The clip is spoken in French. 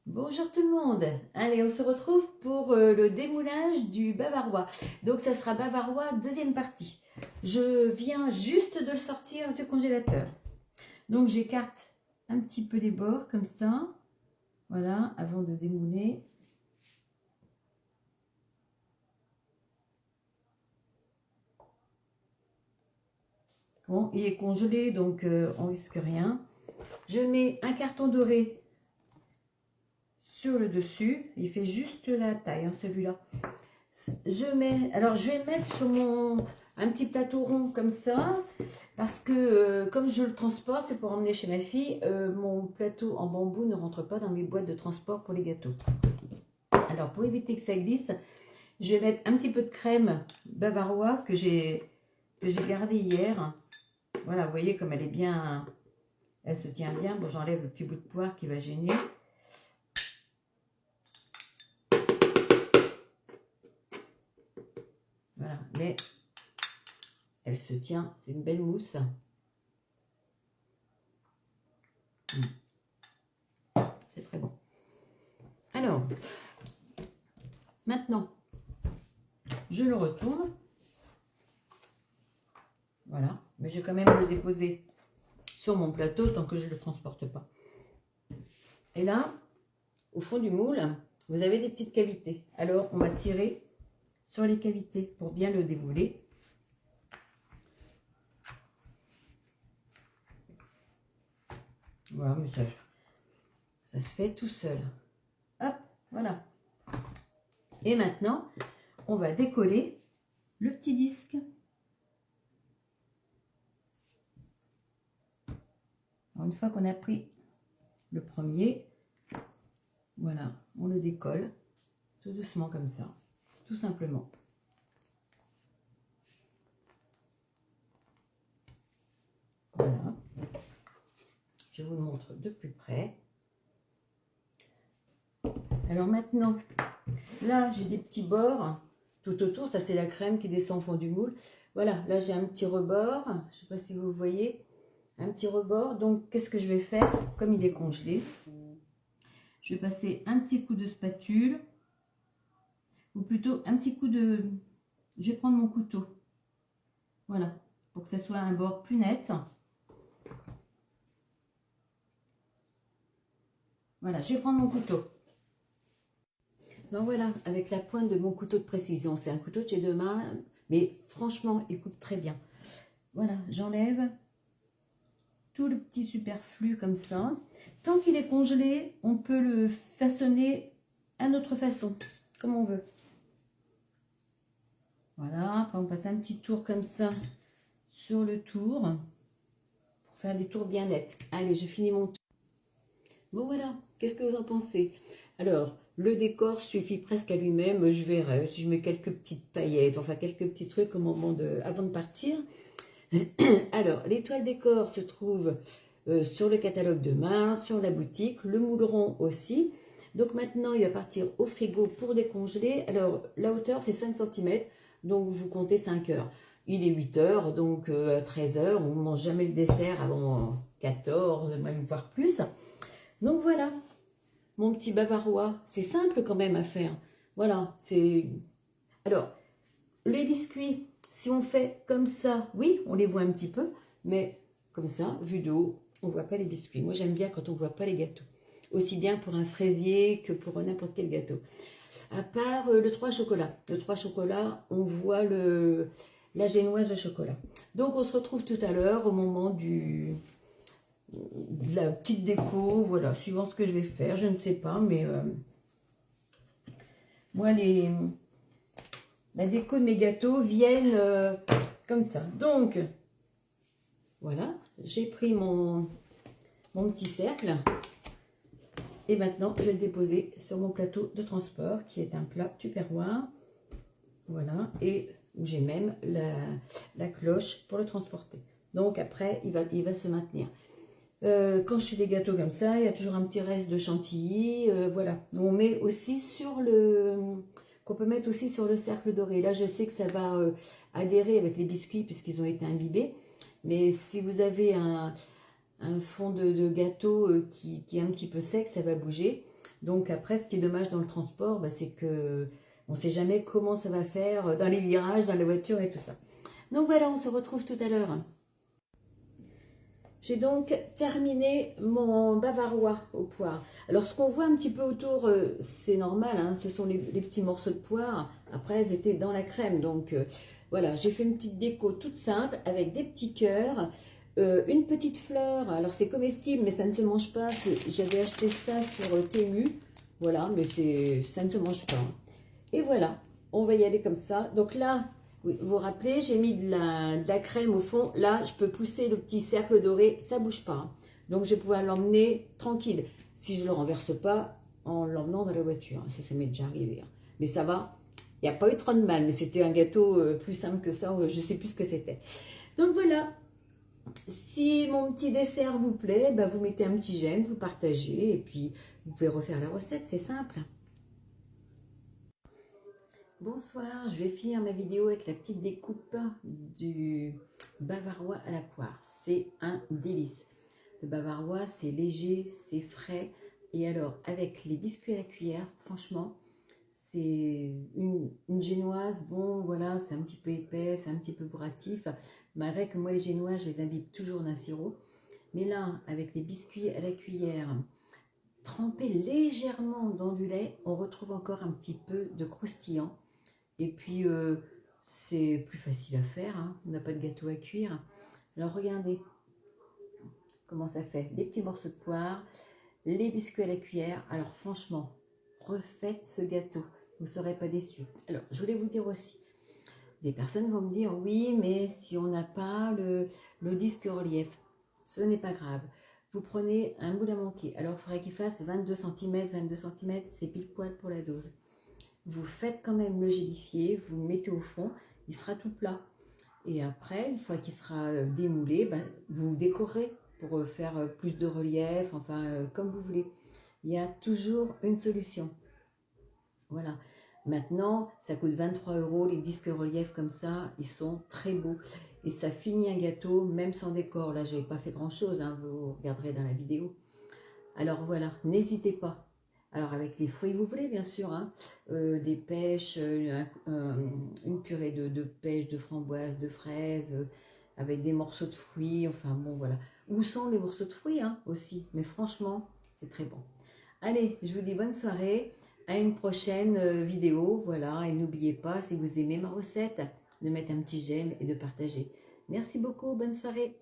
Bonjour tout le monde. Allez, on se retrouve pour le démoulage du bavarois. Donc ça sera bavarois deuxième partie. Je viens juste de le sortir du congélateur. Donc j'écarte un petit peu les bords comme ça. Voilà, avant de démouler. Bon, il est congelé, donc on risque rien. Je mets un carton doré sur le dessus. Il fait juste la taille, hein, celui-là. Alors je vais le mettre sur un petit plateau rond comme ça, parce que comme je le transporte, c'est pour emmener chez ma fille, mon plateau en bambou ne rentre pas dans mes boîtes de transport pour les gâteaux. Alors pour éviter que ça glisse, je vais mettre un petit peu de crème bavarois que j'ai gardée hier. Voilà, vous voyez comme elle est bien, elle se tient bien. Bon, j'enlève le petit bout de poire qui va gêner. Voilà, mais elle se tient, c'est une belle mousse. C'est très bon. Alors, maintenant, je le retourne. Voilà, mais je vais quand même le déposer sur mon plateau tant que je ne le transporte pas. Et là, au fond du moule, vous avez des petites cavités. Alors, on va tirer sur les cavités pour bien le démouler. Voilà, mais ça se fait tout seul. Hop, voilà. Et maintenant, on va décoller le petit disque. Alors, une fois qu'on a pris le premier, voilà, on le décolle tout doucement comme ça, tout simplement. Voilà. Je vous le montre de plus près. Alors maintenant, là j'ai des petits bords tout autour, ça c'est la crème qui descend au fond du moule. Voilà, là j'ai un petit rebord, je ne sais pas si vous voyez, un petit rebord. Donc qu'est-ce que je vais faire? Comme il est congelé, je vais passer un petit coup de spatule, ou plutôt un petit coup de... Je vais prendre mon couteau, voilà, pour que ça soit un bord plus net. Voilà, je vais prendre mon couteau. Donc voilà, avec la pointe de mon couteau de précision, c'est un couteau de chez Demain, mais franchement, il coupe très bien. Voilà, j'enlève tout le petit superflu comme ça. Tant qu'il est congelé, on peut le façonner à notre façon, comme on veut. Voilà, après on passe un petit tour comme ça sur le tour, pour faire des tours bien nets. Allez, je finis mon tour. Bon voilà, qu'est-ce que vous en pensez? Alors, le décor suffit presque à lui-même. Je verrai si je mets quelques petites paillettes, enfin quelques petits trucs au moment avant de partir. Alors, l'étoile décor se trouve sur le catalogue de Mars, sur la boutique, le mouleron aussi. Donc maintenant, il va partir au frigo pour décongeler. Alors, la hauteur fait 5 cm, donc vous comptez 5 heures. Il est 8 heures, donc à 13 heures, on ne mange jamais le dessert avant 14, même voire plus. Donc voilà, mon petit bavarois, c'est simple quand même à faire. Voilà, c'est... Alors, les biscuits, si on fait comme ça, oui, on les voit un petit peu, mais comme ça, vu de haut, on ne voit pas les biscuits. Moi, j'aime bien quand on ne voit pas les gâteaux. Aussi bien pour un fraisier que pour n'importe quel gâteau. À part le 3 chocolat. Le 3 chocolat, on voit la génoise de chocolat. Donc, on se retrouve tout à l'heure au moment de la petite déco. Voilà, suivant ce que je vais faire, je ne sais pas, mais moi, la déco de mes gâteaux viennent comme ça. Donc, voilà, j'ai pris mon petit cercle. Et maintenant, je vais le déposer sur mon plateau de transport, qui est un plat tupperware. Voilà, et où j'ai même la cloche pour le transporter. Donc après, il va se maintenir. Quand je fais des gâteaux comme ça, il y a toujours un petit reste de chantilly. Voilà, on met aussi sur qu'on peut mettre aussi sur le cercle doré. Là, je sais que ça va adhérer avec les biscuits puisqu'ils ont été imbibés. Mais si vous avez un fond de gâteau qui est un petit peu sec, ça va bouger. Donc après, ce qui est dommage dans le transport, bah, c'est que on ne sait jamais comment ça va faire dans les virages, dans les voitures et tout ça. Donc voilà, on se retrouve tout à l'heure. J'ai donc terminé mon bavarois au poire. Alors ce qu'on voit un petit peu autour, c'est normal, hein, ce sont les petits morceaux de poire. Après, elles étaient dans la crème. Donc voilà, j'ai fait une petite déco toute simple avec des petits cœurs, une petite fleur. Alors c'est comestible, mais ça ne se mange pas. J'avais acheté ça sur Temu. Voilà, mais ça ne se mange pas. Et voilà, on va y aller comme ça. Donc là, oui, vous vous rappelez, j'ai mis de la crème au fond. Là, je peux pousser le petit cercle doré, ça ne bouge pas, hein. Donc, je vais pouvoir l'emmener tranquille. Si je ne le renverse pas en l'emmenant dans la voiture, hein. Ça m'est déjà arrivé, hein. Mais ça va, il n'y a pas eu trop de mal. Mais c'était un gâteau plus simple que ça, je ne sais plus ce que c'était. Donc voilà, si mon petit dessert vous plaît, ben vous mettez un petit j'aime, vous partagez. Et puis, vous pouvez refaire la recette, c'est simple. Bonsoir, je vais finir ma vidéo avec la petite découpe du bavarois à la poire. C'est un délice. Le bavarois, c'est léger, c'est frais. Et alors, avec les biscuits à la cuillère, franchement, c'est une génoise. Bon, voilà, c'est un petit peu épais, c'est un petit peu bourratif. Malgré que moi, les génoises, je les imbibe toujours d'un sirop. Mais là, avec les biscuits à la cuillère, trempés légèrement dans du lait, on retrouve encore un petit peu de croustillant. Et puis, c'est plus facile à faire, hein. On n'a pas de gâteau à cuire. Alors, regardez comment ça fait. Les petits morceaux de poire, les biscuits à la cuillère. Alors, franchement, refaites ce gâteau. Vous ne serez pas déçus. Alors, je voulais vous dire aussi, des personnes vont me dire, oui, mais si on n'a pas le disque relief, ce n'est pas grave. Vous prenez un moule à manquer. Alors, il faudrait qu'il fasse 22 cm. 22 cm, c'est pile poil pour la dose. Vous faites quand même le gélifier, vous le mettez au fond, il sera tout plat. Et après, une fois qu'il sera démoulé, ben, vous décorez pour faire plus de relief, enfin comme vous voulez. Il y a toujours une solution. Voilà. Maintenant, ça coûte 23 € les disques relief comme ça, ils sont très beaux. Et ça finit un gâteau, même sans décor. Là, je n'avais pas fait grand-chose, hein, vous regarderez dans la vidéo. Alors voilà, n'hésitez pas. Alors avec les fruits, vous voulez bien sûr, hein, des pêches, une purée de pêches, de framboises, de fraises, avec des morceaux de fruits, enfin bon voilà. Où sont les morceaux de fruits hein, aussi, mais franchement, c'est très bon. Allez, je vous dis bonne soirée, à une prochaine vidéo, voilà, et n'oubliez pas, si vous aimez ma recette, de mettre un petit j'aime et de partager. Merci beaucoup, bonne soirée.